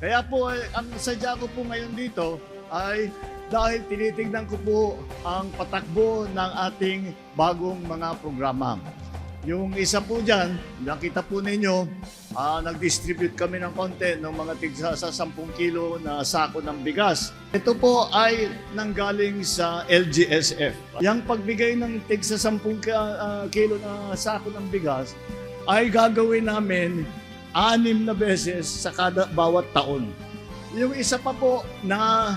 Kaya po, ang sadya ko po ngayon dito ay dahil tinitignan ko po ang patakbo ng ating bagong mga programa. Yung isa po dyan, nakita po ninyo, nag-distribute kami ng konti ng mga tigsa sa 10 kilo na sako ng bigas. Ito po ay nanggaling sa LGSF. Yung pagbigay ng tigsa 10 kilo na sako ng bigas ay gagawin namin 6 na beses sa bawat taon. Yung isa pa po na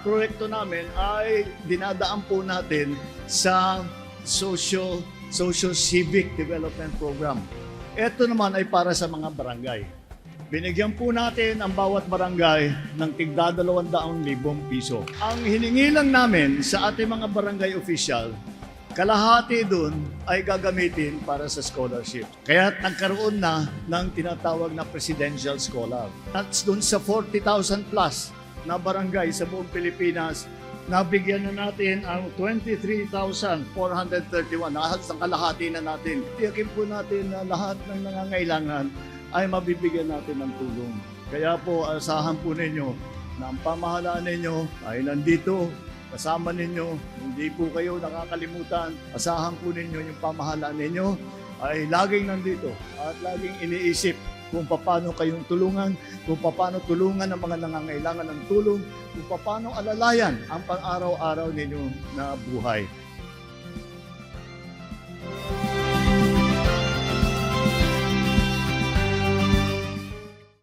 proyekto namin ay dinadaan po natin sa Social Civic Development Program. Ito naman ay para sa mga barangay. Binigyan po natin ang bawat barangay ng tigda 200,000 piso. Ang hiningi lang namin sa ating mga barangay official, kalahati dun ay gagamitin para sa scholarship. Kaya nagkaroon na ng tinatawag na Presidential Scholar. That's dun sa 40,000 plus na barangay sa buong Pilipinas, nabigyan na natin ang 23,431. Halos ang kalahati na natin. Tiyakin po natin na lahat ng nangangailangan ay mabibigyan natin ng tulong. Kaya po, asahan po ninyo na ang pamahalaan ninyo ay nandito, kasama ninyo, hindi po kayo nakakalimutan. Asahan po ninyo yung pamahalaan ninyo ay laging nandito at laging iniisip kung paano kayong tulungan, kung paano tulungan ang mga nangangailangan ng tulong, kung paano alalayan ang pang-araw-araw ninyo na buhay.